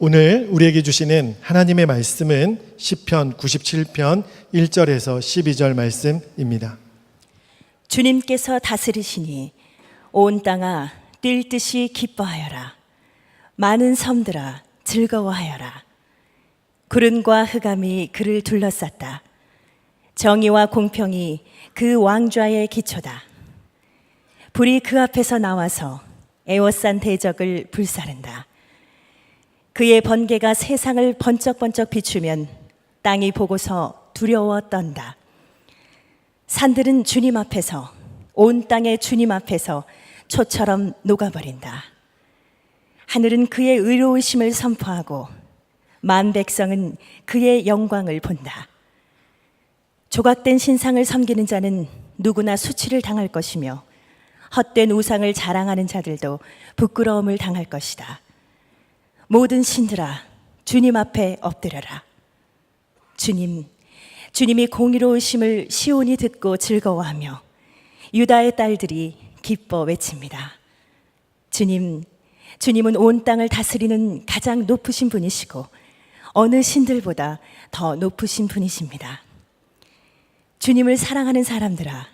오늘 우리에게 주시는 하나님의 말씀은 시편 97편 1절에서 12절 말씀입니다. 주님께서 다스리시니 온 땅아 뛸 듯이 기뻐하여라. 많은 섬들아 즐거워하여라. 구름과 흑암이 그를 둘러쌌다. 정의와 공평이 그 왕좌의 기초다. 불이 그 앞에서 나와서 에워싼 대적을 불사른다. 그의 번개가 세상을 번쩍번쩍 비추면 땅이 보고서 두려워 떤다. 산들은 주님 앞에서, 온 땅의 주님 앞에서 초처럼 녹아버린다. 하늘은 그의 의로우심을 선포하고 만 백성은 그의 영광을 본다. 조각된 신상을 섬기는 자는 누구나 수치를 당할 것이며 헛된 우상을 자랑하는 자들도 부끄러움을 당할 것이다. 모든 신들아 주님 앞에 엎드려라. 주님이 공의로우심을 시온이 듣고 즐거워하며 유다의 딸들이 기뻐 외칩니다. 주님은 온 땅을 다스리는 가장 높으신 분이시고 어느 신들보다 더 높으신 분이십니다. 주님을 사랑하는 사람들아,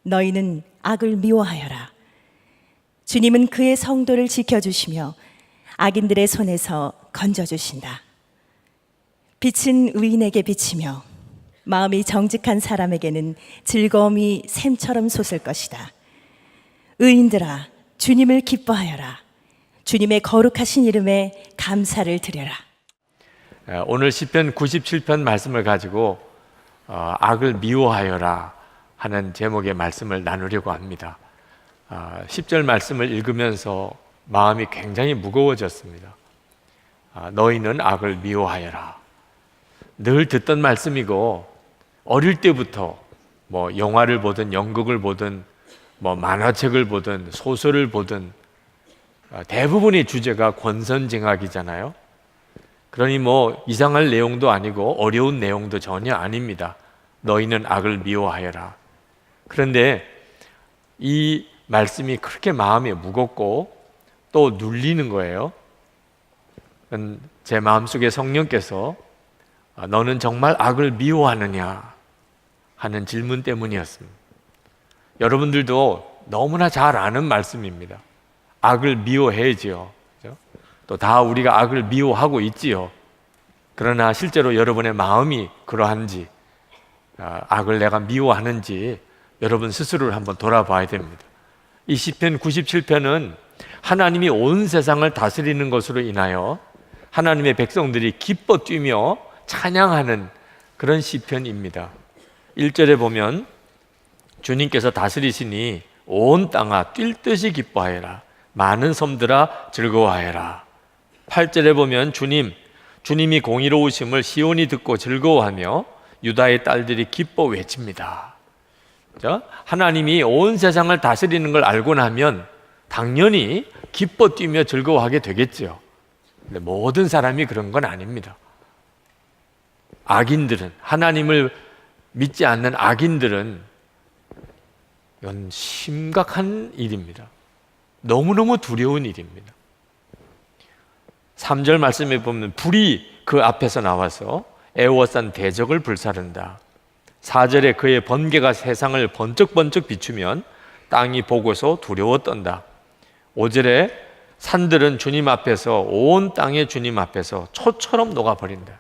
너희는 악을 미워하여라. 주님은 그의 성도를 지켜주시며 악인들의 손에서 건져주신다. 빛은 의인에게 비치며 마음이 정직한 사람에게는 즐거움이 샘처럼 솟을 것이다. 의인들아, 주님을 기뻐하여라. 주님의 거룩하신 이름에 감사를 드려라. 오늘 시편 97편 말씀을 가지고 악을 미워하여라 하는 제목의 말씀을 나누려고 합니다. 10절 말씀을 읽으면서 마음이 굉장히 무거워졌습니다. 너희는 악을 미워하여라. 늘 듣던 말씀이고 어릴 때부터 뭐 영화를 보든 연극을 보든 뭐 만화책을 보든 소설을 보든 대부분의 주제가 권선징악이잖아요. 그러니 뭐 이상할 내용도 아니고 어려운 내용도 전혀 아닙니다. 너희는 악을 미워하여라. 그런데 이 말씀이 그렇게 마음이 무겁고 또 눌리는 거예요. 제 마음속에 성령께서 너는 정말 악을 미워하느냐 하는 질문 때문이었습니다. 여러분들도 너무나 잘 아는 말씀입니다. 악을 미워해야지요. 또 다 우리가 악을 미워하고 있지요. 그러나 실제로 여러분의 마음이 그러한지, 악을 내가 미워하는지 여러분 스스로를 한번 돌아봐야 됩니다. 이 시편 97편은 하나님이 온 세상을 다스리는 것으로 인하여 하나님의 백성들이 기뻐 뛰며 찬양하는 그런 시편입니다. 1절에 보면 주님께서 다스리시니 온 땅아 뛸 듯이 기뻐하여라. 많은 섬들아 즐거워하여라. 8절에 보면 주님이 공의로우심을 시온이 듣고 즐거워하며 유다의 딸들이 기뻐 외칩니다. 하나님이 온 세상을 다스리는 걸 알고 나면 당연히 기뻐 뛰며 즐거워하게 되겠죠. 근데 모든 사람이 그런 건 아닙니다. 악인들은, 하나님을 믿지 않는 악인들은 이건 심각한 일입니다. 너무너무 두려운 일입니다. 3절 말씀에 보면 불이 그 앞에서 나와서 애워싼 대적을 불사른다. 4절에 그의 번개가 세상을 번쩍번쩍 비추면 땅이 보고서 두려워 떤다. 5절에 산들은 주님 앞에서, 온 땅의 주님 앞에서 초처럼 녹아버린다.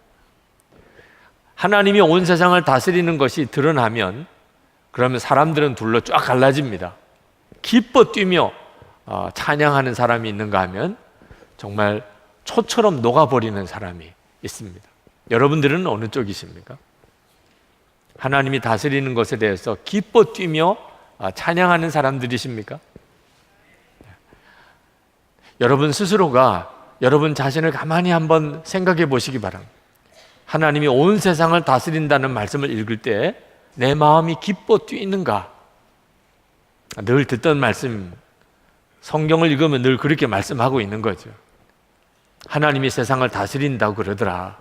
하나님이 온 세상을 다스리는 것이 드러나면 그러면 사람들은 둘로 쫙 갈라집니다. 기뻐 뛰며 찬양하는 사람이 있는가 하면 정말 초처럼 녹아버리는 사람이 있습니다. 여러분들은 어느 쪽이십니까? 하나님이 다스리는 것에 대해서 기뻐 뛰며 찬양하는 사람들이십니까? 여러분 스스로가 여러분 자신을 가만히 한번 생각해 보시기 바랍니다. 하나님이 온 세상을 다스린다는 말씀을 읽을 때 내 마음이 기뻐 뛰는가? 늘 듣던 말씀, 성경을 읽으면 늘 그렇게 말씀하고 있는 거죠. 하나님이 세상을 다스린다고 그러더라.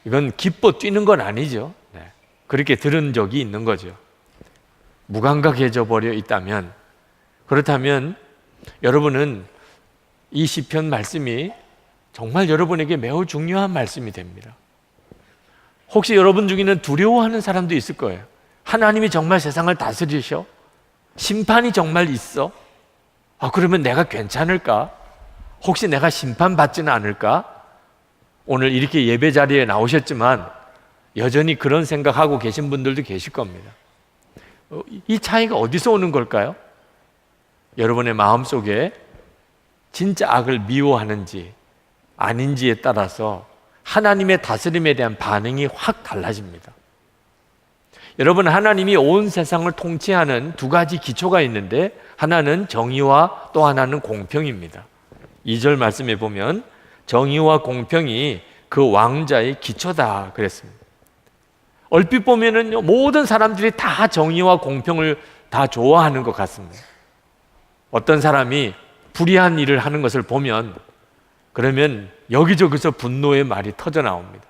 이건 기뻐 뛰는 건 아니죠. 그렇게 들은 적이 있는 거죠. 무감각해져 버려 있다면, 그렇다면 여러분은 이 시편 말씀이 정말 여러분에게 매우 중요한 말씀이 됩니다. 혹시 여러분 중에는 두려워하는 사람도 있을 거예요. 하나님이 정말 세상을 다스리셔? 심판이 정말 있어? 그러면 내가 괜찮을까? 혹시 내가 심판받지는 않을까? 오늘 이렇게 예배 자리에 나오셨지만 여전히 그런 생각하고 계신 분들도 계실 겁니다. 이 차이가 어디서 오는 걸까요? 여러분의 마음속에 진짜 악을 미워하는지 아닌지에 따라서 하나님의 다스림에 대한 반응이 확 달라집니다. 여러분, 하나님이 온 세상을 통치하는 두 가지 기초가 있는데 하나는 정의와 또 하나는 공평입니다. 2절 말씀에 보면 정의와 공평이 그 왕자의 기초다 그랬습니다. 얼핏 보면은 모든 사람들이 다 정의와 공평을 다 좋아하는 것 같습니다. 어떤 사람이 불의한 일을 하는 것을 보면 그러면 여기저기서 분노의 말이 터져 나옵니다.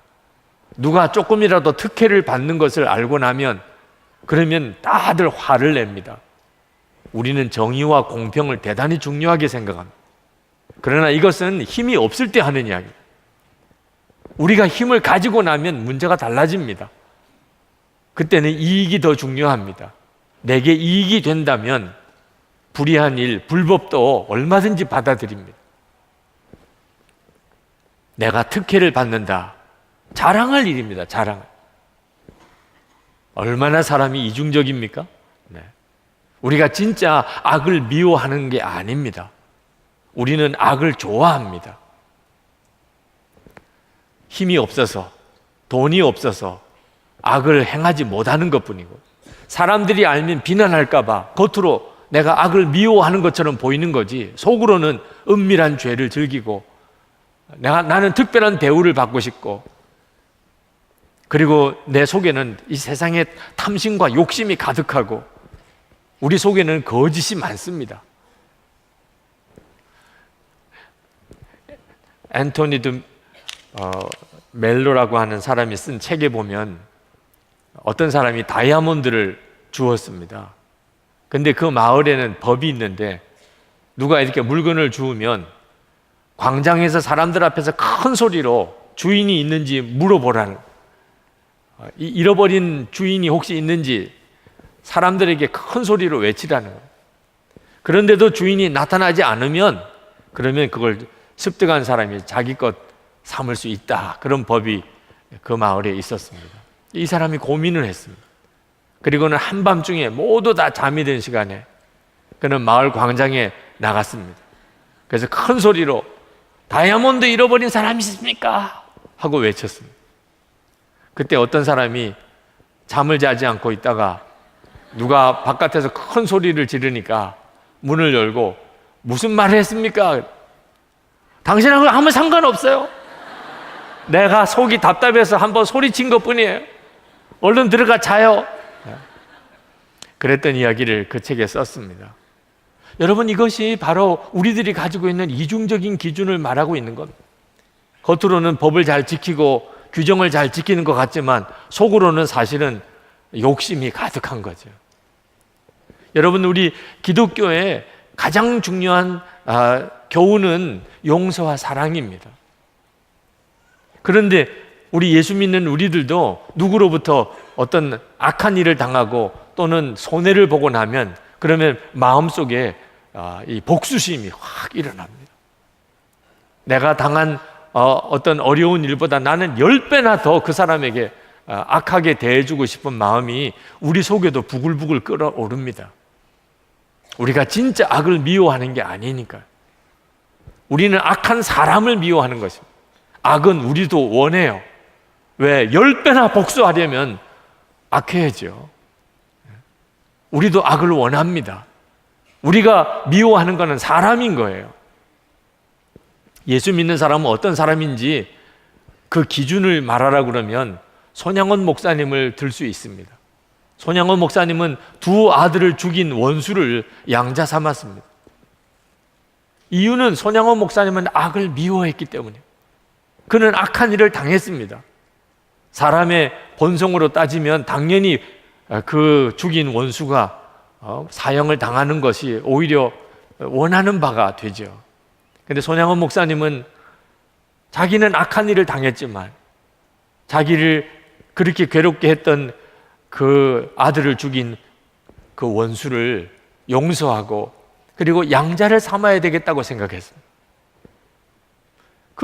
누가 조금이라도 특혜를 받는 것을 알고 나면 그러면 다들 화를 냅니다. 우리는 정의와 공평을 대단히 중요하게 생각합니다. 그러나 이것은 힘이 없을 때 하는 이야기입니다. 우리가 힘을 가지고 나면 문제가 달라집니다. 그때는 이익이 더 중요합니다. 내게 이익이 된다면 불의한 일, 불법도 얼마든지 받아들입니다. 내가 특혜를 받는다. 자랑할 일입니다. 자랑. 얼마나 사람이 이중적입니까? 네. 우리가 진짜 악을 미워하는 게 아닙니다. 우리는 악을 좋아합니다. 힘이 없어서, 돈이 없어서 악을 행하지 못하는 것뿐이고, 사람들이 알면 비난할까봐 겉으로 내가 악을 미워하는 것처럼 보이는 거지, 속으로는 은밀한 죄를 즐기고 나는 특별한 대우를 받고 싶고, 그리고 내 속에는 이 세상에 탐심과 욕심이 가득하고 우리 속에는 거짓이 많습니다. 앤토니 멜로라고 하는 사람이 쓴 책에 보면 어떤 사람이 다이아몬드를 주었습니다. 근데 그 마을에는 법이 있는데 누가 이렇게 물건을 주우면 광장에서 사람들 앞에서 큰 소리로 주인이 있는지 물어보라는, 잃어버린 주인이 혹시 있는지 사람들에게 큰 소리로 외치라는 거예요. 그런데도 주인이 나타나지 않으면 그러면 그걸 습득한 사람이 자기 것 삼을 수 있다. 그런 법이 그 마을에 있었습니다. 이 사람이 고민을 했습니다. 그리고는 한밤중에 모두 다 잠이 든 시간에 그는 마을 광장에 나갔습니다. 그래서 큰 소리로 다이아몬드 잃어버린 사람이 있습니까? 하고 외쳤습니다. 그때 어떤 사람이 잠을 자지 않고 있다가 누가 바깥에서 큰 소리를 지르니까 문을 열고 무슨 말을 했습니까? 당신하고 아무 상관없어요. 내가 속이 답답해서 한번 소리친 것뿐이에요. 얼른 들어가 자요. 그랬던 이야기를 그 책에 썼습니다. 여러분, 이것이 바로 우리들이 가지고 있는 이중적인 기준을 말하고 있는 겁니다. 겉으로는 법을 잘 지키고 규정을 잘 지키는 것 같지만 속으로는 사실은 욕심이 가득한 거죠. 여러분, 우리 기독교의 가장 중요한 교훈은 용서와 사랑입니다. 그런데 우리 예수 믿는 우리들도 누구로부터 어떤 악한 일을 당하고 또는 손해를 보고 나면 그러면 마음속에 이 복수심이 확 일어납니다. 내가 당한 어떤 어려운 일보다 나는 10배나 더 그 사람에게 악하게 대해주고 싶은 마음이 우리 속에도 부글부글 끓어오릅니다. 우리가 진짜 악을 미워하는 게 아니니까. 우리는 악한 사람을 미워하는 것입니다. 악은 우리도 원해요. 왜? 10배나 복수하려면 악해야죠. 우리도 악을 원합니다. 우리가 미워하는 것은 사람인 거예요. 예수 믿는 사람은 어떤 사람인지 그 기준을 말하라 그러면 손양원 목사님을 들 수 있습니다. 손양원 목사님은 두 아들을 죽인 원수를 양자 삼았습니다. 이유는 손양원 목사님은 악을 미워했기 때문이에요. 그는 악한 일을 당했습니다. 사람의 본성으로 따지면 당연히 그 죽인 원수가 사형을 당하는 것이 오히려 원하는 바가 되죠. 그런데 손양원 목사님은 자기는 악한 일을 당했지만 자기를 그렇게 괴롭게 했던 그 아들을 죽인 그 원수를 용서하고 그리고 양자를 삼아야 되겠다고 생각했습니다.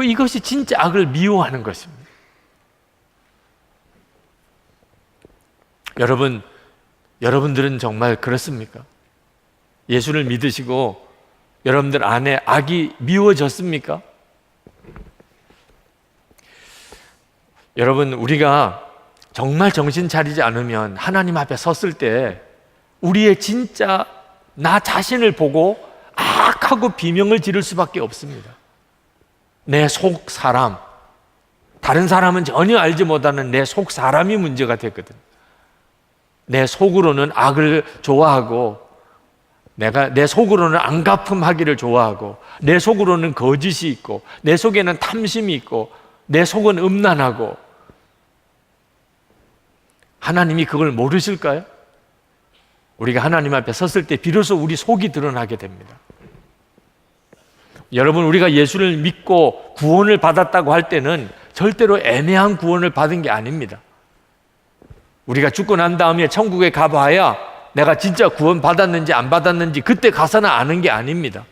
이것이 진짜 악을 미워하는 것입니다. 여러분들은 정말 그렇습니까? 예수를 믿으시고 여러분들 안에 악이 미워졌습니까? 여러분, 우리가 정말 정신 차리지 않으면 하나님 앞에 섰을 때 우리의 진짜 나 자신을 보고 악하고 비명을 지를 수밖에 없습니다. 내 속 사람, 다른 사람은 전혀 알지 못하는 내 속 사람이 문제가 됐거든. 내 속으로는 악을 좋아하고 내 속으로는 앙가품하기를 좋아하고 내 속으로는 거짓이 있고 내 속에는 탐심이 있고 내 속은 음란하고 하나님이 그걸 모르실까요? 우리가 하나님 앞에 섰을 때 비로소 우리 속이 드러나게 됩니다. 여러분, 우리가 예수를 믿고 구원을 받았다고 할 때는 절대로 애매한 구원을 받은 게 아닙니다. 우리가 죽고 난 다음에 천국에 가봐야 내가 진짜 구원 받았는지 안 받았는지 그때 가서는 아는 게 아닙니다.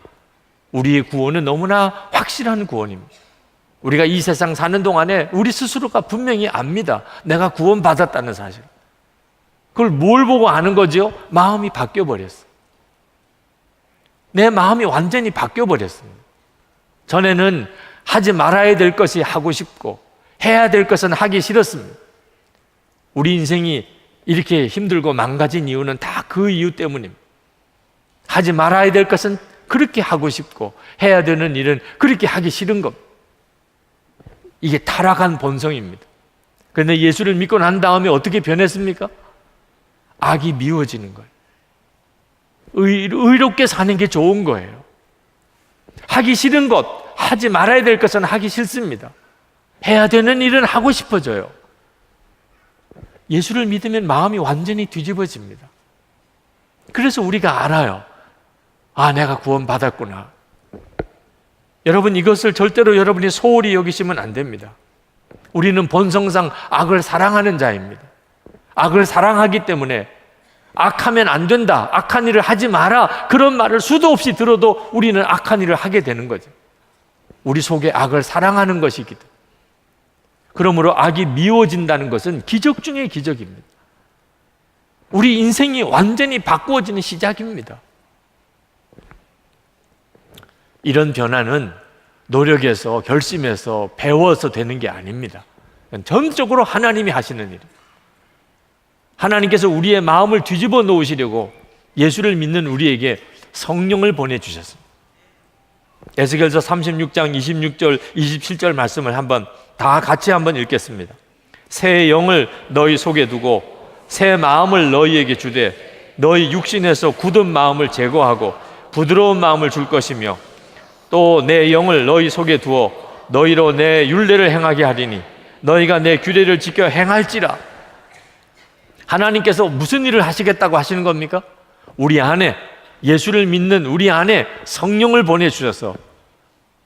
우리의 구원은 너무나 확실한 구원입니다. 우리가 이 세상 사는 동안에 우리 스스로가 분명히 압니다. 내가 구원 받았다는 사실. 그걸 뭘 보고 아는 거죠? 마음이 바뀌어버렸어요. 내 마음이 완전히 바뀌어버렸습니다. 전에는 하지 말아야 될 것이 하고 싶고 해야 될 것은 하기 싫었습니다. 우리 인생이 이렇게 힘들고 망가진 이유는 다 그 이유 때문입니다. 하지 말아야 될 것은 그렇게 하고 싶고 해야 되는 일은 그렇게 하기 싫은 겁니다. 이게 타락한 본성입니다. 그런데 예수를 믿고 난 다음에 어떻게 변했습니까? 악이 미워지는 거예요. 의롭게 사는 게 좋은 거예요. 하기 싫은 것, 하지 말아야 될 것은 하기 싫습니다. 해야 되는 일은 하고 싶어져요. 예수를 믿으면 마음이 완전히 뒤집어집니다. 그래서 우리가 알아요. 아, 내가 구원받았구나. 여러분, 이것을 절대로 여러분이 소홀히 여기시면 안 됩니다. 우리는 본성상 악을 사랑하는 자입니다. 악을 사랑하기 때문에 악하면 안 된다, 악한 일을 하지 마라, 그런 말을 수도 없이 들어도 우리는 악한 일을 하게 되는 거죠. 우리 속에 악을 사랑하는 것이기 때문에. 그러므로 악이 미워진다는 것은 기적 중의 기적입니다. 우리 인생이 완전히 바꾸어지는 시작입니다. 이런 변화는 노력해서, 결심해서, 배워서 되는 게 아닙니다. 전적으로 하나님이 하시는 일입니다. 하나님께서 우리의 마음을 뒤집어 놓으시려고 예수를 믿는 우리에게 성령을 보내주셨습니다. 에스겔서 36장 26절, 27절 말씀을 다 같이 한번 읽겠습니다. 새 영을 너희 속에 두고 새 마음을 너희에게 주되 너희 육신에서 굳은 마음을 제거하고 부드러운 마음을 줄 것이며 또 내 영을 너희 속에 두어 너희로 내 율례를 행하게 하리니 너희가 내 규례를 지켜 행할지라. 하나님께서 무슨 일을 하시겠다고 하시는 겁니까? 우리 안에, 예수를 믿는 우리 안에 성령을 보내주셔서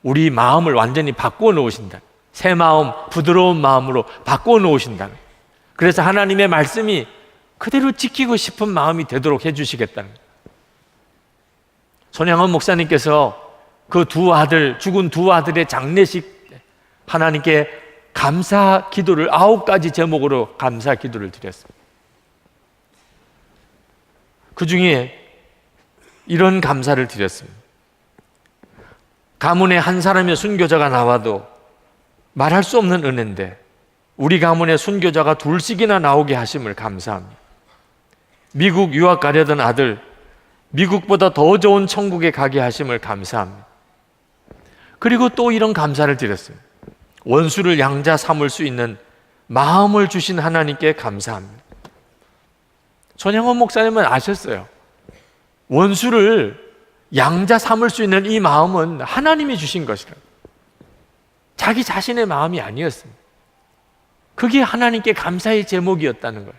우리 마음을 완전히 바꾸어 놓으신다. 새 마음, 부드러운 마음으로 바꾸어 놓으신다. 그래서 하나님의 말씀이 그대로 지키고 싶은 마음이 되도록 해주시겠다는 거예요. 손양원 목사님께서 그 죽은 두 아들의 장례식 때 하나님께 감사 기도를 9가지 제목으로 감사 기도를 드렸습니다. 그 중에 이런 감사를 드렸습니다. 가문에 한 사람의 순교자가 나와도 말할 수 없는 은혜인데 우리 가문에 순교자가 둘씩이나 나오게 하심을 감사합니다. 미국 유학 가려던 아들, 미국보다 더 좋은 천국에 가게 하심을 감사합니다. 그리고 또 이런 감사를 드렸습니다. 원수를 양자 삼을 수 있는 마음을 주신 하나님께 감사합니다. 손양원 목사님은 아셨어요. 원수를 양자 삼을 수 있는 이 마음은 하나님이 주신 것이라. 자기 자신의 마음이 아니었습니다. 그게 하나님께 감사의 제목이었다는 거예요.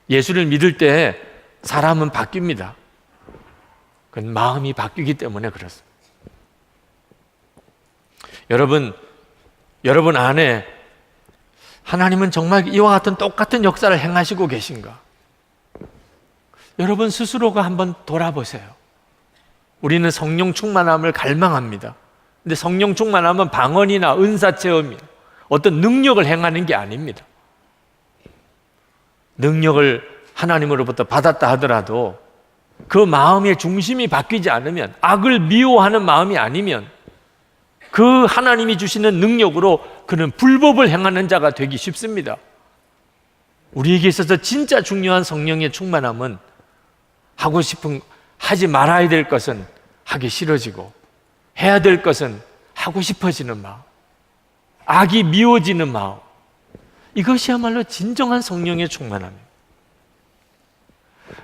예수를 믿을 때 사람은 바뀝니다. 그건 마음이 바뀌기 때문에 그렇습니다. 여러분 안에 하나님은 정말 이와 같은 똑같은 역사를 행하시고 계신가? 여러분 스스로가 한번 돌아보세요. 우리는 성령 충만함을 갈망합니다. 근데 성령 충만함은 방언이나 은사 체험이 어떤 능력을 행하는 게 아닙니다. 능력을 하나님으로부터 받았다 하더라도 그 마음의 중심이 바뀌지 않으면, 악을 미워하는 마음이 아니면 그 하나님이 주시는 능력으로 그는 불법을 행하는 자가 되기 쉽습니다. 우리에게 있어서 진짜 중요한 성령의 충만함은 하고 싶은, 하지 말아야 될 것은 하기 싫어지고, 해야 될 것은 하고 싶어지는 마음, 악이 미워지는 마음, 이것이야말로 진정한 성령의 충만함입니다.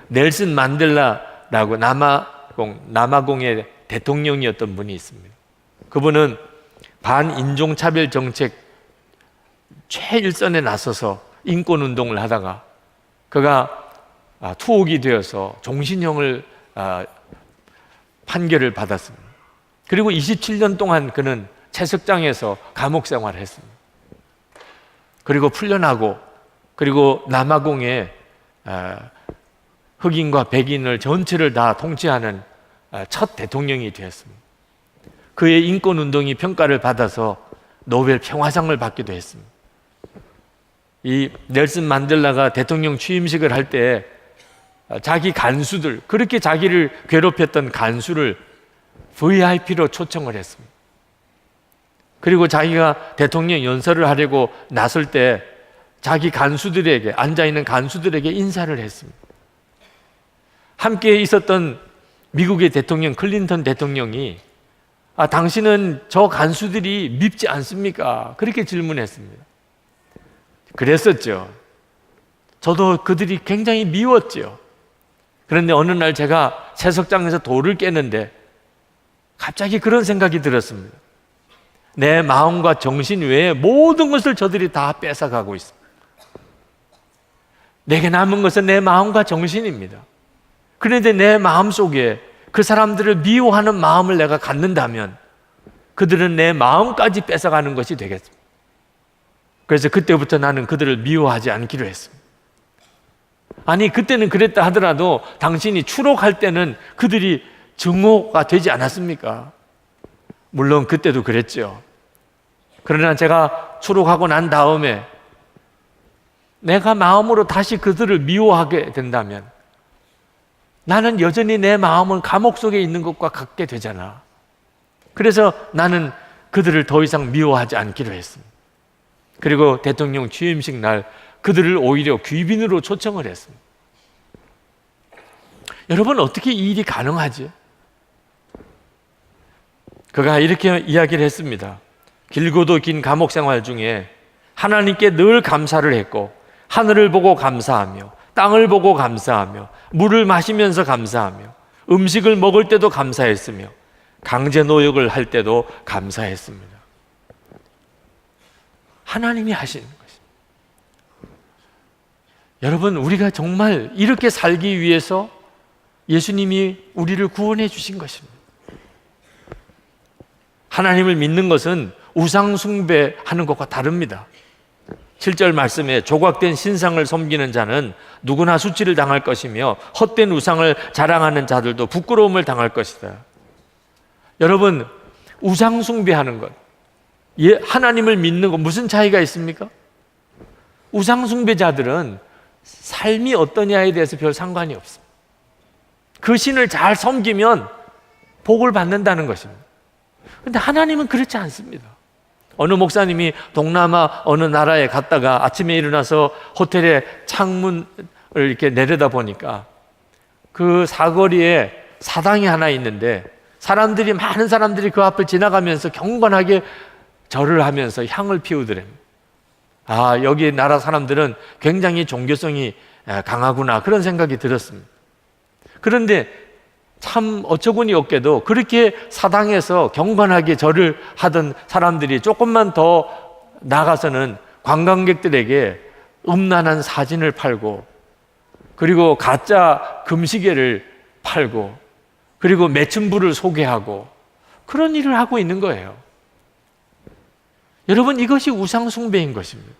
넬슨 만델라라고 남아공의 대통령이었던 분이 있습니다. 그분은 반인종차별 정책 최일선에 나서서 인권운동을 하다가 그가 투옥이 되어서 종신형을 판결을 받았습니다. 그리고 27년 동안 그는 채석장에서 감옥 생활을 했습니다. 그리고 풀려나고, 그리고 남아공의 흑인과 백인을 전체를 다 통치하는 첫 대통령이 되었습니다. 그의 인권운동이 평가를 받아서 노벨 평화상을 받기도 했습니다. 이 넬슨 만델라가 대통령 취임식을 할 때 자기 간수들, 그렇게 자기를 괴롭혔던 간수를 VIP로 초청을 했습니다. 그리고 자기가 대통령 연설을 하려고 나설 때 자기 간수들에게, 앉아있는 간수들에게 인사를 했습니다. 함께 있었던 미국의 대통령 클린턴 대통령이 당신은 저 간수들이 밉지 않습니까? 그렇게 질문했습니다. 그랬었죠. 저도 그들이 굉장히 미웠죠. 그런데 어느 날 제가 채석장에서 돌을 깨는데 갑자기 그런 생각이 들었습니다. 내 마음과 정신 외에 모든 것을 저들이 다 뺏어가고 있습니다. 내게 남은 것은 내 마음과 정신입니다. 그런데 내 마음 속에 그 사람들을 미워하는 마음을 내가 갖는다면 그들은 내 마음까지 뺏어가는 것이 되겠습니다. 그래서 그때부터 나는 그들을 미워하지 않기로 했습니다. 아니, 그때는 그랬다 하더라도 당신이 추록할 때는 그들이 증오가 되지 않았습니까? 물론 그때도 그랬죠. 그러나 제가 추록하고 난 다음에 내가 마음으로 다시 그들을 미워하게 된다면 나는 여전히 내 마음은 감옥 속에 있는 것과 같게 되잖아. 그래서 나는 그들을 더 이상 미워하지 않기로 했습니다. 그리고 대통령 취임식 날 그들을 오히려 귀빈으로 초청을 했습니다. 여러분, 어떻게 이 일이 가능하지? 그가 이렇게 이야기를 했습니다. 길고도 긴 감옥 생활 중에 하나님께 늘 감사를 했고, 하늘을 보고 감사하며, 땅을 보고 감사하며, 물을 마시면서 감사하며, 음식을 먹을 때도 감사했으며, 강제 노역을 할 때도 감사했습니다. 하나님이 하시는 것입니다. 여러분, 우리가 정말 이렇게 살기 위해서 예수님이 우리를 구원해 주신 것입니다. 하나님을 믿는 것은 우상 숭배하는 것과 다릅니다. 7절 말씀에 조각된 신상을 섬기는 자는 누구나 수치를 당할 것이며 헛된 우상을 자랑하는 자들도 부끄러움을 당할 것이다. 여러분, 우상 숭배하는 것, 하나님을 믿는 것 무슨 차이가 있습니까? 우상 숭배자들은 삶이 어떠냐에 대해서 별 상관이 없습니다. 그 신을 잘 섬기면 복을 받는다는 것입니다. 그런데 하나님은 그렇지 않습니다. 어느 목사님이 동남아 어느 나라에 갔다가 아침에 일어나서 호텔의 창문을 이렇게 내려다 보니까 그 사거리에 사당이 하나 있는데 많은 사람들이 그 앞을 지나가면서 경건하게 절을 하면서 향을 피우더랍니다. 여기 나라 사람들은 굉장히 종교성이 강하구나, 그런 생각이 들었습니다. 그런데 참 어처구니 없게도 그렇게 사당에서 경건하게 절을 하던 사람들이 조금만 더 나가서는 관광객들에게 음란한 사진을 팔고, 그리고 가짜 금시계를 팔고, 그리고 매춘부를 소개하고, 그런 일을 하고 있는 거예요. 여러분, 이것이 우상숭배인 것입니다.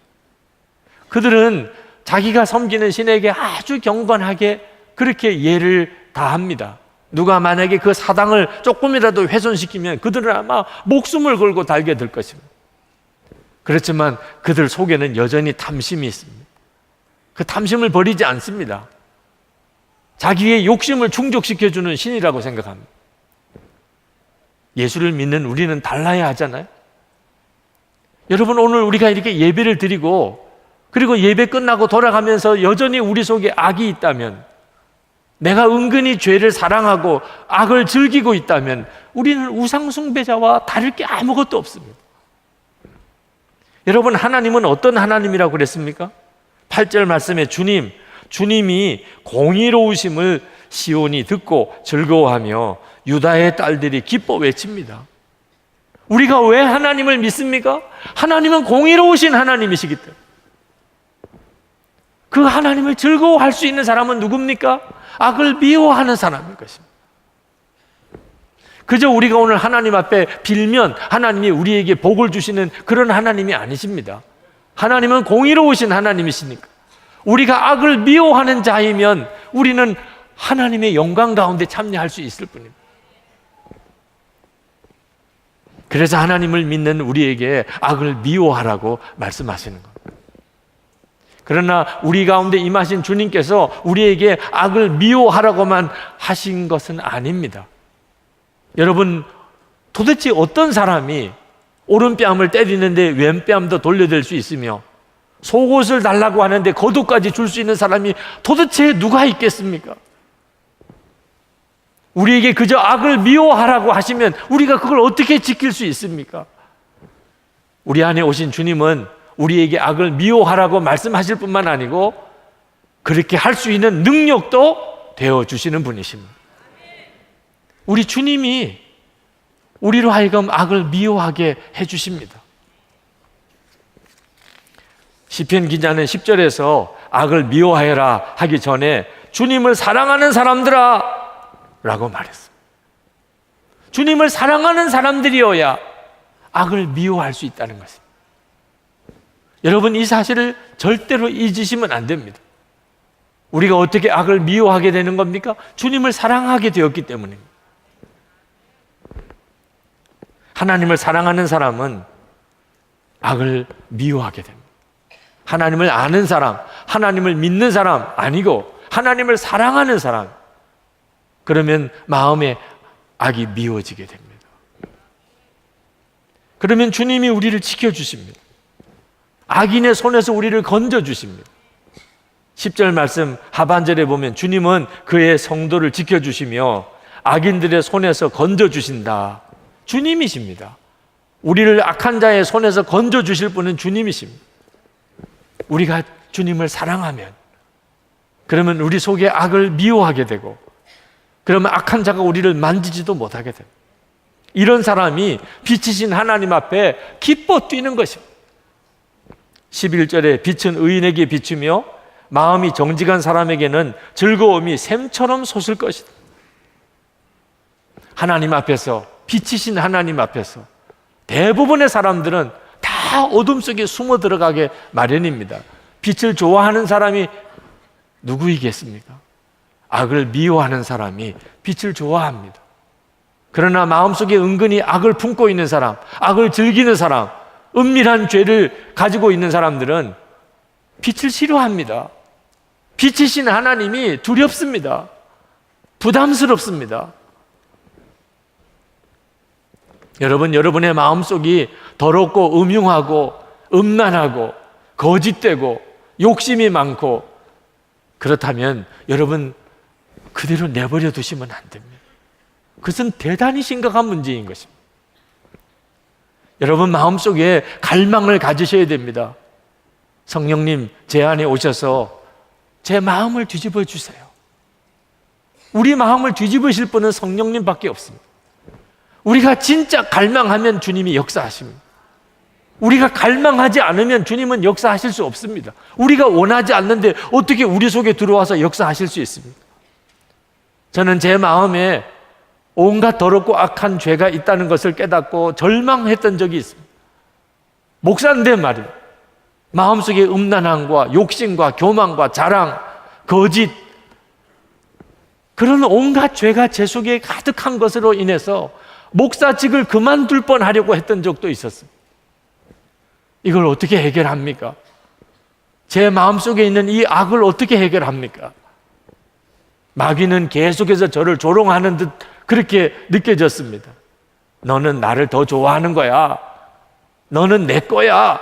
그들은 자기가 섬기는 신에게 아주 경건하게 그렇게 예를 다합니다. 누가 만약에 그 사당을 조금이라도 훼손시키면 그들은 아마 목숨을 걸고 달게 될 것입니다. 그렇지만 그들 속에는 여전히 탐심이 있습니다. 그 탐심을 버리지 않습니다. 자기의 욕심을 충족시켜주는 신이라고 생각합니다. 예수를 믿는 우리는 달라야 하잖아요. 여러분, 오늘 우리가 이렇게 예배를 드리고 그리고 예배 끝나고 돌아가면서 여전히 우리 속에 악이 있다면, 내가 은근히 죄를 사랑하고 악을 즐기고 있다면 우리는 우상숭배자와 다를 게 아무것도 없습니다. 여러분, 하나님은 어떤 하나님이라고 그랬습니까? 8절 말씀에 주님이 공의로우심을 시온이 듣고 즐거워하며 유다의 딸들이 기뻐 외칩니다. 우리가 왜 하나님을 믿습니까? 하나님은 공의로우신 하나님이시기 때문에. 그 하나님을 즐거워할 수 있는 사람은 누굽니까? 악을 미워하는 사람인 것입니다. 그저 우리가 오늘 하나님 앞에 빌면 하나님이 우리에게 복을 주시는 그런 하나님이 아니십니다. 하나님은 공의로우신 하나님이시니까. 우리가 악을 미워하는 자이면 우리는 하나님의 영광 가운데 참여할 수 있을 뿐입니다. 그래서 하나님을 믿는 우리에게 악을 미워하라고 말씀하시는 겁니다. 그러나 우리 가운데 임하신 주님께서 우리에게 악을 미워하라고만 하신 것은 아닙니다. 여러분, 도대체 어떤 사람이 오른뺨을 때리는데 왼뺨도 돌려댈 수 있으며 속옷을 달라고 하는데 겉옷까지 줄 수 있는 사람이 도대체 누가 있겠습니까? 우리에게 그저 악을 미워하라고 하시면 우리가 그걸 어떻게 지킬 수 있습니까? 우리 안에 오신 주님은 우리에게 악을 미워하라고 말씀하실 뿐만 아니고 그렇게 할 수 있는 능력도 되어주시는 분이십니다. 우리 주님이 우리로 하여금 악을 미워하게 해주십니다. 시편 기자는 10절에서 악을 미워하여라 하기 전에 주님을 사랑하는 사람들아 라고 말했습니다. 주님을 사랑하는 사람들이어야 악을 미워할 수 있다는 것입니다. 여러분, 이 사실을 절대로 잊으시면 안 됩니다. 우리가 어떻게 악을 미워하게 되는 겁니까? 주님을 사랑하게 되었기 때문입니다. 하나님을 사랑하는 사람은 악을 미워하게 됩니다. 하나님을 아는 사람, 하나님을 믿는 사람 아니고 하나님을 사랑하는 사람, 그러면 마음에 악이 미워지게 됩니다. 그러면 주님이 우리를 지켜주십니다. 악인의 손에서 우리를 건져주십니다. 10절 말씀 하반절에 보면 주님은 그의 성도를 지켜주시며 악인들의 손에서 건져주신다. 주님이십니다. 우리를 악한 자의 손에서 건져주실 분은 주님이십니다. 우리가 주님을 사랑하면, 그러면 우리 속에 악을 미워하게 되고, 그러면 악한 자가 우리를 만지지도 못하게 됩니다. 이런 사람이 빛이신 하나님 앞에 기뻐 뛰는 것입니다. 11절에 빛은 의인에게 비추며 마음이 정직한 사람에게는 즐거움이 샘처럼 솟을 것이다. 하나님 앞에서, 빛이신 하나님 앞에서 대부분의 사람들은 다 어둠 속에 숨어 들어가게 마련입니다. 빛을 좋아하는 사람이 누구이겠습니까? 악을 미워하는 사람이 빛을 좋아합니다. 그러나 마음속에 은근히 악을 품고 있는 사람, 악을 즐기는 사람, 은밀한 죄를 가지고 있는 사람들은 빛을 싫어합니다. 빛이신 하나님이 두렵습니다. 부담스럽습니다. 여러분, 여러분의 마음속이 더럽고 음흉하고 음란하고 거짓되고 욕심이 많고 그렇다면 여러분 그대로 내버려 두시면 안 됩니다. 그것은 대단히 심각한 문제인 것입니다. 여러분 마음속에 갈망을 가지셔야 됩니다. 성령님 제 안에 오셔서 제 마음을 뒤집어 주세요. 우리 마음을 뒤집으실 분은 성령님밖에 없습니다. 우리가 진짜 갈망하면 주님이 역사하십니다. 우리가 갈망하지 않으면 주님은 역사하실 수 없습니다. 우리가 원하지 않는데 어떻게 우리 속에 들어와서 역사하실 수 있습니까? 저는 제 마음에 온갖 더럽고 악한 죄가 있다는 것을 깨닫고 절망했던 적이 있습니다. 목사인데 말이에요. 마음속에 음란함과 욕심과 교만과 자랑, 거짓, 그런 온갖 죄가 제 속에 가득한 것으로 인해서 목사직을 그만둘 뻔하려고 했던 적도 있었습니다. 이걸 어떻게 해결합니까? 제 마음속에 있는 이 악을 어떻게 해결합니까? 마귀는 계속해서 저를 조롱하는 듯 그렇게 느껴졌습니다. 너는 나를 더 좋아하는 거야. 너는 내 거야.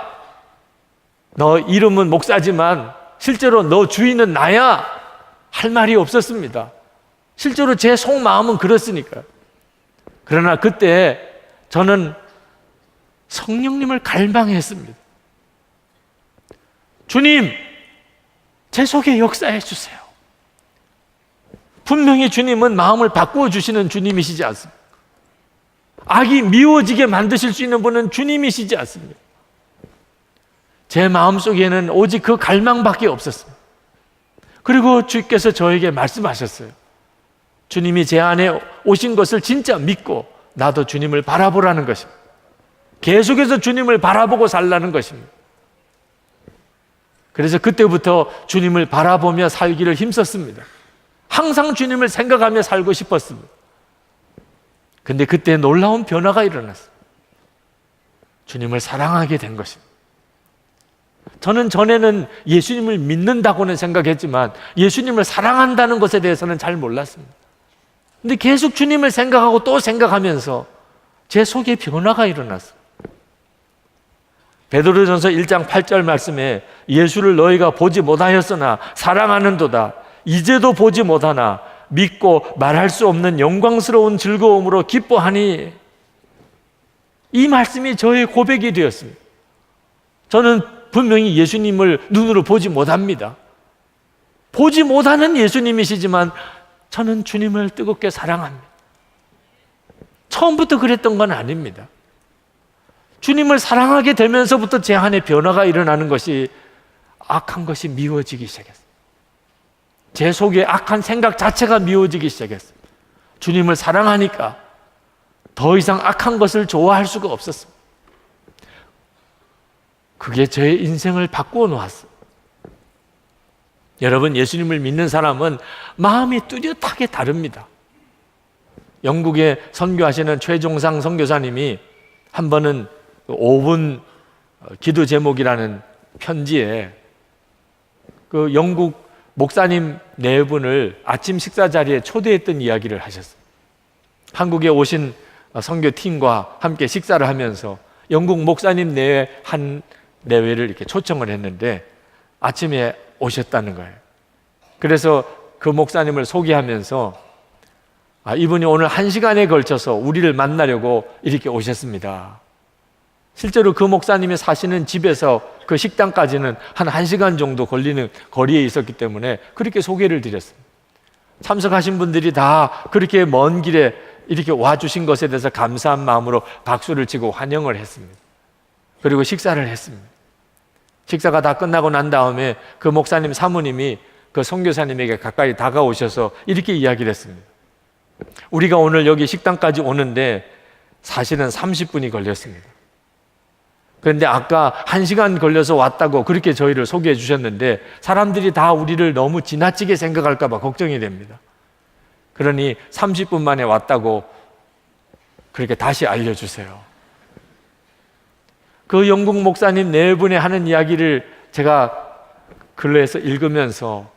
너 이름은 목사지만 실제로 너 주인은 나야. 할 말이 없었습니다. 실제로 제 속마음은 그렇으니까. 그러나 그때 저는 성령님을 갈망했습니다. 주님, 제 속에 역사해 주세요. 분명히 주님은 마음을 바꾸어 주시는 주님이시지 않습니까? 악이 미워지게 만드실 수 있는 분은 주님이시지 않습니까? 제 마음속에는 오직 그 갈망밖에 없었습니다. 그리고 주께서 저에게 말씀하셨어요. 주님이 제 안에 오신 것을 진짜 믿고 나도 주님을 바라보라는 것입니다. 계속해서 주님을 바라보고 살라는 것입니다. 그래서 그때부터 주님을 바라보며 살기를 힘썼습니다. 항상 주님을 생각하며 살고 싶었습니다. 근데 그때 놀라운 변화가 일어났어요. 주님을 사랑하게 된 것입니다. 저는 전에는 예수님을 믿는다고는 생각했지만 예수님을 사랑한다는 것에 대해서는 잘 몰랐습니다. 근데 계속 주님을 생각하고 또 생각하면서 제 속에 변화가 일어났어요. 베드로전서 1장 8절 말씀에 예수를 너희가 보지 못하였으나 사랑하는도다. 이제도 보지 못하나 믿고 말할 수 없는 영광스러운 즐거움으로 기뻐하니, 이 말씀이 저의 고백이 되었습니다. 저는 분명히 예수님을 눈으로 보지 못합니다. 보지 못하는 예수님이시지만 저는 주님을 뜨겁게 사랑합니다. 처음부터 그랬던 건 아닙니다. 주님을 사랑하게 되면서부터 제 안에 변화가 일어나는 것이, 악한 것이 미워지기 시작했어요. 제 속에 악한 생각 자체가 미워지기 시작했어요. 주님을 사랑하니까 더 이상 악한 것을 좋아할 수가 없었습니다. 그게 저의 인생을 바꾸어 놓았어요. 여러분, 예수님을 믿는 사람은 마음이 뚜렷하게 다릅니다. 영국에 선교하시는 최종상 선교사님이 한 번은 5분 기도 제목이라는 편지에 그 영국 목사님 4분을 아침 식사 자리에 초대했던 이야기를 하셨어요. 한국에 오신 선교팀과 함께 식사를 하면서 영국 목사님 내외 한 내외를 이렇게 초청을 했는데 아침에 오셨다는 거예요. 그래서 그 목사님을 소개하면서 이분이 오늘 1시간에 걸쳐서 우리를 만나려고 이렇게 오셨습니다. 실제로 그 목사님이 사시는 집에서 그 식당까지는 한 1시간 정도 걸리는 거리에 있었기 때문에 그렇게 소개를 드렸습니다. 참석하신 분들이 다 그렇게 먼 길에 이렇게 와주신 것에 대해서 감사한 마음으로 박수를 치고 환영을 했습니다. 그리고 식사를 했습니다. 식사가 다 끝나고 난 다음에 그 목사님 사모님이 그 선교사님에게 가까이 다가오셔서 이렇게 이야기를 했습니다. 우리가 오늘 여기 식당까지 오는데 사실은 30분이 걸렸습니다. 그런데 아까 1시간 걸려서 왔다고 그렇게 저희를 소개해 주셨는데 사람들이 다 우리를 너무 지나치게 생각할까 봐 걱정이 됩니다. 그러니 30분 만에 왔다고 그렇게 다시 알려주세요. 그 영국 목사님 4분이 하는 이야기를 제가 글로에서 읽으면서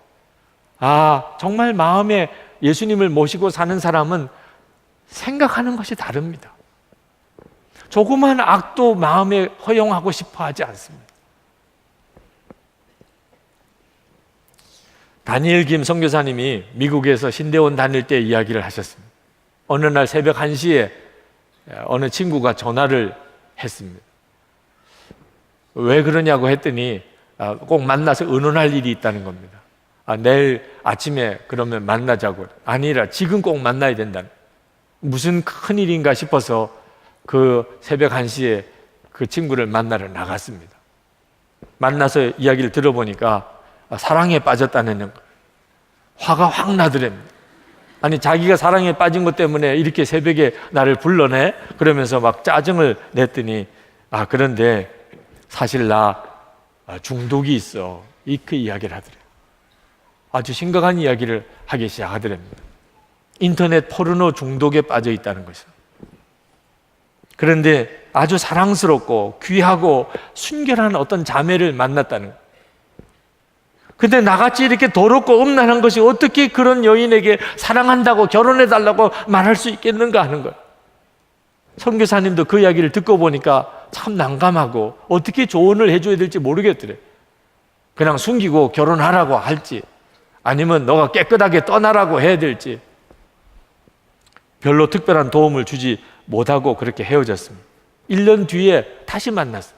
정말 마음에 예수님을 모시고 사는 사람은 생각하는 것이 다릅니다. 조그만 악도 마음에 허용하고 싶어 하지 않습니다. 다니엘 김 선교사님이 미국에서 신대원 다닐 때 이야기를 하셨습니다. 어느 날 새벽 1시에 어느 친구가 전화를 했습니다. 왜 그러냐고 했더니 꼭 만나서 의논할 일이 있다는 겁니다. 내일 아침에 그러면 만나자고. 아니라 지금 꼭 만나야 된다는. 무슨 큰일인가 싶어서 그 새벽 1시에 그 친구를 만나러 나갔습니다. 만나서 이야기를 들어보니까 사랑에 빠졌다는 거. 화가 확 나더랍니다. 아니, 자기가 사랑에 빠진 것 때문에 이렇게 새벽에 나를 불러내? 그러면서 막 짜증을 냈더니 그런데 사실 나 중독이 있어. 그 이야기를 하더래요. 아주 심각한 이야기를 하기 시작하더랍니다. 인터넷 포르노 중독에 빠져 있다는 것이죠. 그런데 아주 사랑스럽고 귀하고 순결한 어떤 자매를 만났다는 거예요. 근데 나같이 이렇게 더럽고 음란한 것이 어떻게 그런 여인에게 사랑한다고 결혼해달라고 말할 수 있겠는가 하는 거예요. 선교사님도 그 이야기를 듣고 보니까 참 난감하고 어떻게 조언을 해줘야 될지 모르겠더래. 그냥 숨기고 결혼하라고 할지 아니면 너가 깨끗하게 떠나라고 해야 될지 별로 특별한 도움을 주지 못하고 그렇게 헤어졌습니다. 1년 뒤에 다시 만났어요.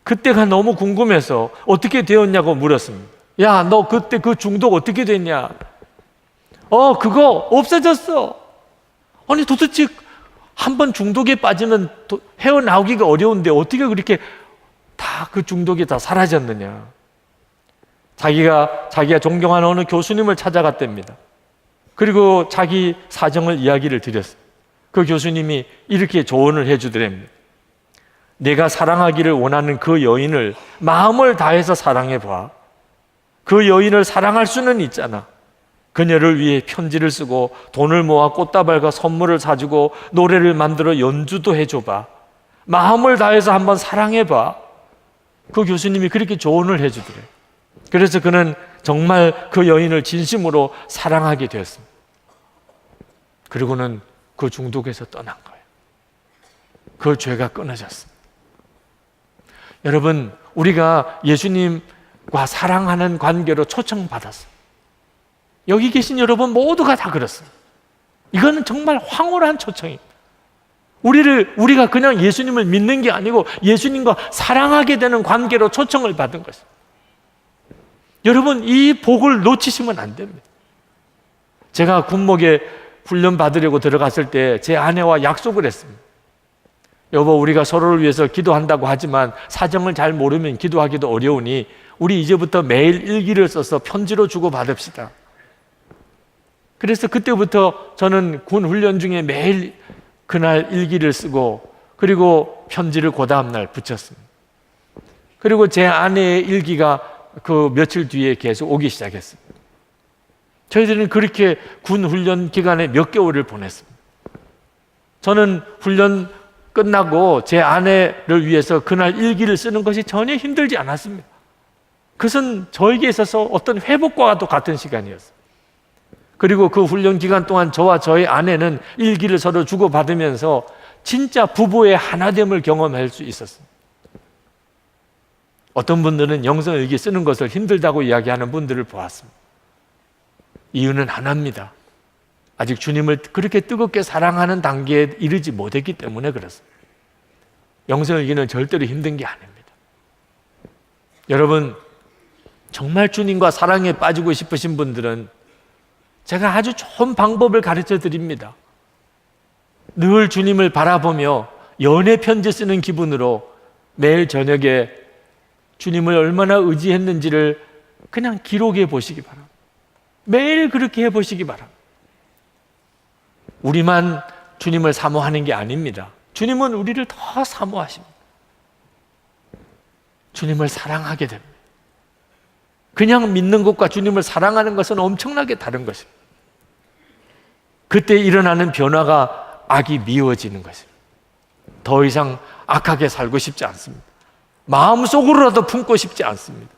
그때가 너무 궁금해서 어떻게 되었냐고 물었습니다. 야, 너 그때 그 중독 어떻게 됐냐? 그거 없어졌어. 아니 도대체 한번 중독에 빠지면 헤어나오기가 어려운데 어떻게 그렇게 다 그 중독이 다 사라졌느냐? 자기가 존경하는 어느 교수님을 찾아갔답니다. 그리고 자기 사정을 이야기를 드렸어요. 그 교수님이 이렇게 조언을 해주더랍니다. 내가 사랑하기를 원하는 그 여인을 마음을 다해서 사랑해봐. 그 여인을 사랑할 수는 있잖아. 그녀를 위해 편지를 쓰고 돈을 모아 꽃다발과 선물을 사주고 노래를 만들어 연주도 해줘봐. 마음을 다해서 한번 사랑해봐. 그 교수님이 그렇게 조언을 해주더래요. 그래서 그는 정말 그 여인을 진심으로 사랑하게 되었습니다. 그리고는 그 중독에서 떠난 거예요. 그 죄가 끊어졌습니다. 여러분, 우리가 예수님과 사랑하는 관계로 초청받았어요. 여기 계신 여러분 모두가 다 그렇습니다. 이거는 정말 황홀한 초청입니다. 우리가 그냥 예수님을 믿는 게 아니고 예수님과 사랑하게 되는 관계로 초청을 받은 것입니다. 여러분, 이 복을 놓치시면 안 됩니다. 제가 군목에 훈련 받으려고 들어갔을 때 제 아내와 약속을 했습니다. 여보, 우리가 서로를 위해서 기도한다고 하지만 사정을 잘 모르면 기도하기도 어려우니 우리 이제부터 매일 일기를 써서 편지로 주고받읍시다. 그래서 그때부터 저는 군 훈련 중에 매일 그날 일기를 쓰고 그리고 편지를 그 다음날 붙였습니다. 그리고 제 아내의 일기가 그 며칠 뒤에 계속 오기 시작했습니다. 저희들은 그렇게 군 훈련 기간에 몇 개월을 보냈습니다. 저는 훈련 끝나고 제 아내를 위해서 그날 일기를 쓰는 것이 전혀 힘들지 않았습니다. 그것은 저에게 있어서 어떤 회복과도 같은 시간이었어요. 그리고 그 훈련 기간 동안 저와 저의 아내는 일기를 서로 주고받으면서 진짜 부부의 하나됨을 경험할 수 있었습니다. 어떤 분들은 영성일기 쓰는 것을 힘들다고 이야기하는 분들을 보았습니다. 이유는 하나입니다. 아직 주님을 그렇게 뜨겁게 사랑하는 단계에 이르지 못했기 때문에 그렇습니다. 영성일기는 절대로 힘든 게 아닙니다. 여러분, 정말 주님과 사랑에 빠지고 싶으신 분들은 제가 아주 좋은 방법을 가르쳐 드립니다. 늘 주님을 바라보며 연애 편지 쓰는 기분으로 매일 저녁에 주님을 얼마나 의지했는지를 그냥 기록해 보시기 바랍니다. 매일 그렇게 해보시기 바랍니다. 우리만 주님을 사모하는 게 아닙니다. 주님은 우리를 더 사모하십니다. 주님을 사랑하게 됩니다. 그냥 믿는 것과 주님을 사랑하는 것은 엄청나게 다른 것입니다. 그때 일어나는 변화가 악이 미워지는 것입니다. 더 이상 악하게 살고 싶지 않습니다. 마음속으로라도 품고 싶지 않습니다.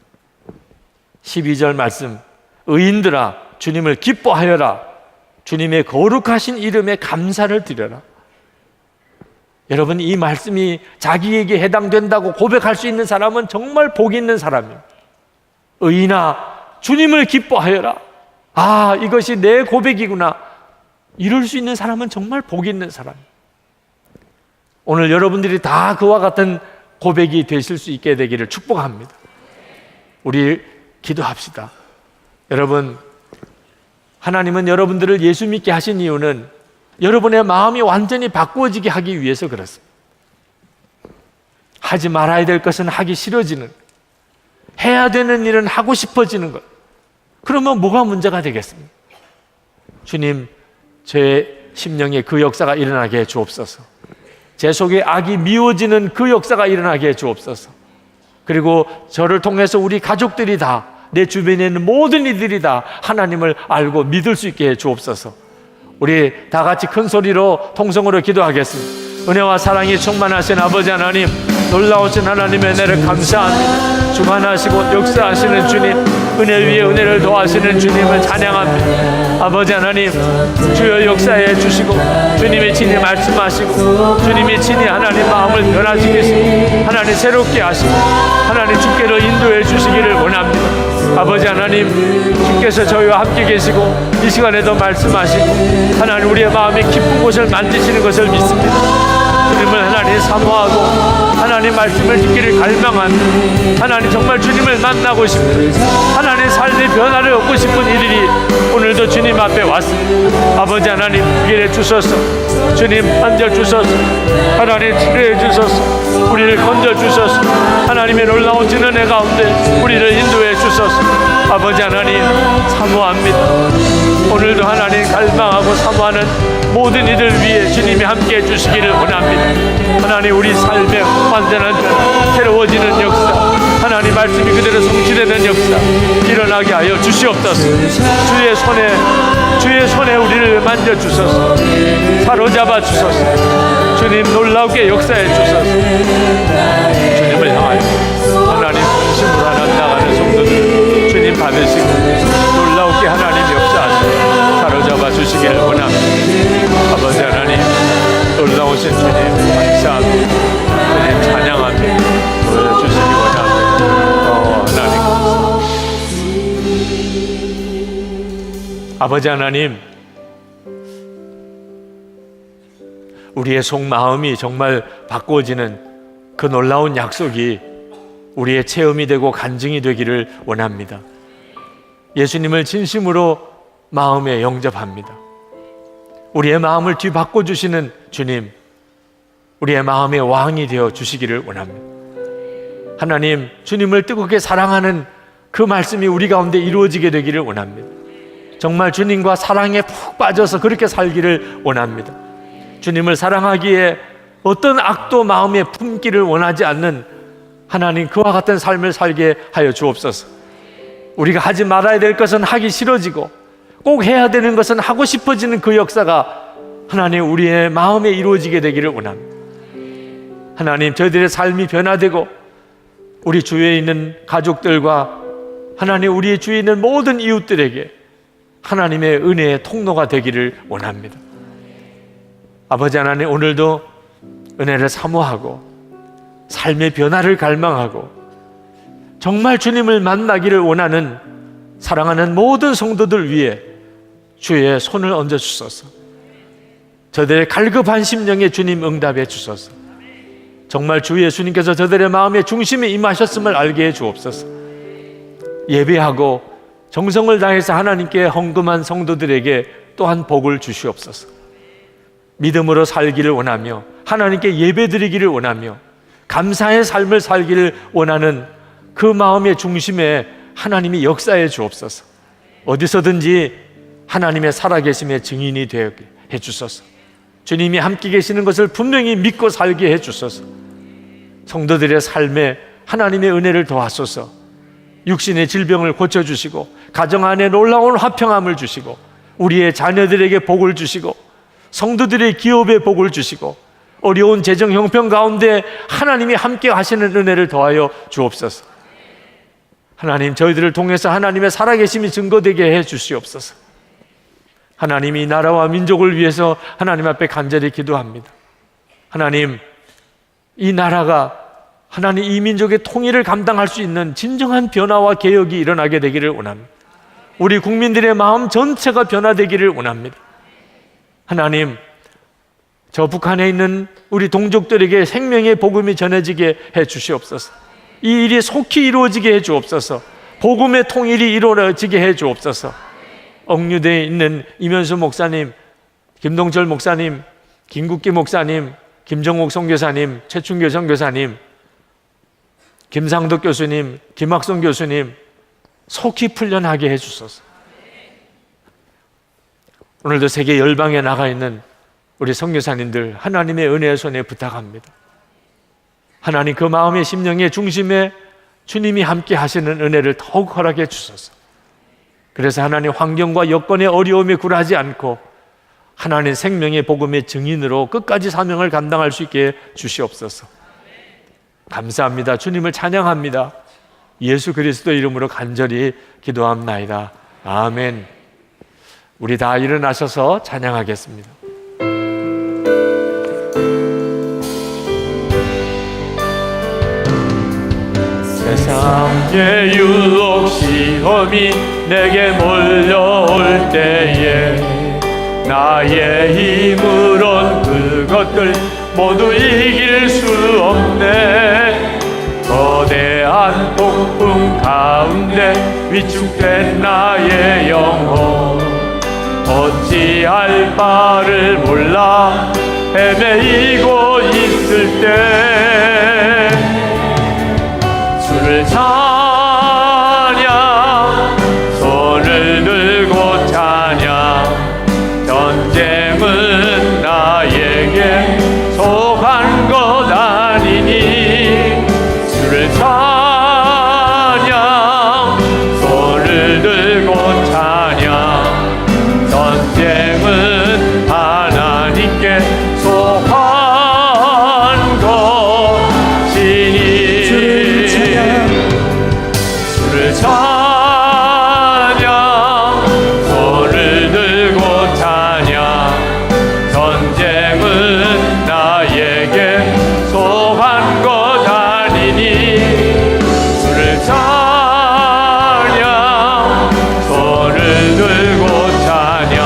12절 말씀, 의인들아 주님을 기뻐하여라. 주님의 거룩하신 이름에 감사를 드려라. 여러분, 이 말씀이 자기에게 해당된다고 고백할 수 있는 사람은 정말 복 있는 사람입니다. 의인아 주님을 기뻐하여라. 아, 이것이 내 고백이구나. 이럴 수 있는 사람은 정말 복 있는 사람입니다. 오늘 여러분들이 다 그와 같은 고백이 되실 수 있게 되기를 축복합니다. 우리 기도합시다. 여러분, 하나님은 여러분들을 예수 믿게 하신 이유는 여러분의 마음이 완전히 바꾸어지게 하기 위해서 그렇습니다. 하지 말아야 될 것은 하기 싫어지는, 해야 되는 일은 하고 싶어지는 것. 그러면 뭐가 문제가 되겠습니까? 주님, 제 심령에 그 역사가 일어나게 해 주옵소서. 제 속에 악이 미워지는 그 역사가 일어나게 해 주옵소서. 그리고 저를 통해서 우리 가족들이 다, 내 주변에 있는 모든 이들이 다 하나님을 알고 믿을 수 있게 해 주옵소서. 우리 다 같이 큰 소리로 통성으로 기도하겠습니다. 은혜와 사랑이 충만하신 아버지 하나님, 놀라우신 하나님의 은혜를 감사합니다. 주관하시고 역사하시는 주님, 은혜 위에 은혜를 더하시는 주님을 찬양합니다. 아버지 하나님, 주여 역사해 주시고 주님이 친히 말씀하시고 주님이 친히 하나님 마음을 변화시키시고 하나님 새롭게 하시고 하나님 주께로 인도해 주시기를 원합니다. 아버지 하나님, 주께서 저희와 함께 계시고 이 시간에도 말씀하시고 하나님 우리의 마음에 깊은 곳을 만지시는 것을 믿습니다. 주님을 하나님 사모하고 하나님 말씀을 듣기를 갈망합니다. 하나님 정말 주님을 만나고 싶은 하나님 삶의 변화를 얻고 싶은 이들이 오늘도 주님 앞에 왔습니다. 아버지 하나님 길에 주소서. 주님 만져 주소서. 하나님 치료해 주소서. 우리를 건져 주소서. 하나님의 놀라우신 은혜 가운데 우리를 인도해 주소서. 아버지 하나님 사모합니다. 오늘도 하나님 갈망하고 사모하는 모든 이들 위해 주님이 함께해 주시기를 원합니다. 하나님 우리 삶의 완전한 변화, 새로워지는 역사, 하나님 말씀이 그대로 성취되는 역사 일어나게 하여 주시옵소서. 주의 손에 우리를 만져 주소서. 사로잡아 주소서. 주님 놀랍게 역사해 주소서. 주님을 향하여 하나님 중심으로 하나님 나가는 성도들 주님 받으시고 놀랍게 하나님 역사하시고 사로잡아 주시기를 원합니다. 아버지 하나님 놀라우신 주님 감사합니다. 주님 찬양합니다. 보여주시기 원합니다. 하나님 아버지 하나님, 우리의 속마음이 정말 바꾸어지는 그 놀라운 약속이 우리의 체험이 되고 간증이 되기를 원합니다. 예수님을 진심으로 마음에 영접합니다. 우리의 마음을 뒤바꿔 주시는 주님, 우리의 마음의 왕이 되어 주시기를 원합니다. 하나님, 주님을 뜨겁게 사랑하는 그 말씀이 우리 가운데 이루어지게 되기를 원합니다. 정말 주님과 사랑에 푹 빠져서 그렇게 살기를 원합니다. 주님을 사랑하기에 어떤 악도 마음에 품기를 원하지 않는 하나님, 그와 같은 삶을 살게 하여 주옵소서. 우리가 하지 말아야 될 것은 하기 싫어지고 꼭 해야 되는 것은 하고 싶어지는 그 역사가 하나님 우리의 마음에 이루어지게 되기를 원합니다. 하나님, 저희들의 삶이 변화되고 우리 주위에 있는 가족들과 하나님 우리 주위에 있는 모든 이웃들에게 하나님의 은혜의 통로가 되기를 원합니다. 아버지 하나님, 오늘도 은혜를 사모하고 삶의 변화를 갈망하고 정말 주님을 만나기를 원하는 사랑하는 모든 성도들 위해 주의 손을 얹어 주소서. 저들의 갈급한 심령에 주님 응답해 주소서. 정말 주 예수님께서 저들의 마음의 중심에 임하셨음을 알게 해 주옵소서. 예배하고 정성을 다해서 하나님께 헌금한 성도들에게 또한 복을 주시옵소서. 믿음으로 살기를 원하며 하나님께 예배드리기를 원하며 감사의 삶을 살기를 원하는 그 마음의 중심에 하나님이 역사해 주옵소서. 어디서든지 하나님의 살아계심의 증인이 되게 해주소서. 주님이 함께 계시는 것을 분명히 믿고 살게 해주소서. 성도들의 삶에 하나님의 은혜를 더하소서. 육신의 질병을 고쳐주시고 가정 안에 놀라운 화평함을 주시고 우리의 자녀들에게 복을 주시고 성도들의 기업에 복을 주시고 어려운 재정 형편 가운데 하나님이 함께 하시는 은혜를 더하여 주옵소서. 하나님, 저희들을 통해서 하나님의 살아계심이 증거되게 해 주시옵소서. 하나님이 나라와 민족을 위해서 하나님 앞에 간절히 기도합니다. 하나님, 이 나라가 하나님 이 민족의 통일을 감당할 수 있는 진정한 변화와 개혁이 일어나게 되기를 원합니다. 우리 국민들의 마음 전체가 변화되기를 원합니다. 하나님, 저 북한에 있는 우리 동족들에게 생명의 복음이 전해지게 해 주시옵소서. 이 일이 속히 이루어지게 해 주옵소서. 복음의 통일이 이루어지게 해 주옵소서. 억류대에 있는 이면수 목사님, 김동철 목사님, 김국기 목사님, 김정옥 선교사님, 최춘교 선교사님, 김상덕 교수님, 김학성 교수님 속히 풀려나게 해주소서. 오늘도 세계 열방에 나가 있는 우리 선교사님들 하나님의 은혜의 손에 부탁합니다. 하나님 그 마음의 심령의 중심에 주님이 함께 하시는 은혜를 더욱 허락해 주소서. 그래서 하나님 환경과 여건의 어려움에 굴하지 않고 하나님 생명의 복음의 증인으로 끝까지 사명을 감당할 수 있게 주시옵소서. 감사합니다. 주님을 찬양합니다. 예수 그리스도 이름으로 간절히 기도합나이다. 아멘. 우리 다 일어나셔서 찬양하겠습니다. 세상의 유혹 시험이 내게 몰려올 때에 나의 힘으론 그것들 모두 이길 수 없네. 거대한 폭풍 가운데 위축된 나의 영혼 어찌할 바를 몰라 헤매이고 있을 때 주를 찬양 손을 들고 찬양 전쟁은 나에게 속한 것 아니니 주를 찬양 손을 들고 찬양 전쟁은 하나님께 속한 것이니 주를 찬양 손을 들고 찬양 전쟁은 나에게 속한 것 아니니 주를 찬양 손을 들고 찬양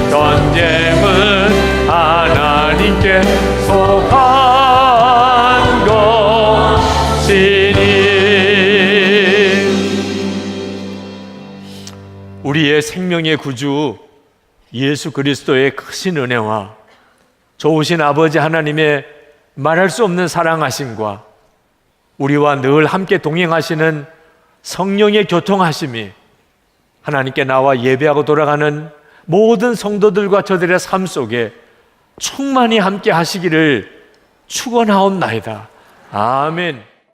전쟁은 하나님께 속한 것이니. 우리의 생명의 구주 예수 그리스도의 크신 은혜와 좋으신 아버지 하나님의 말할 수 없는 사랑하심과 우리와 늘 함께 동행하시는 성령의 교통하심이 하나님께 나와 예배하고 돌아가는 모든 성도들과 저들의 삶 속에 충만히 함께 하시기를 축원하옵나이다. 아멘.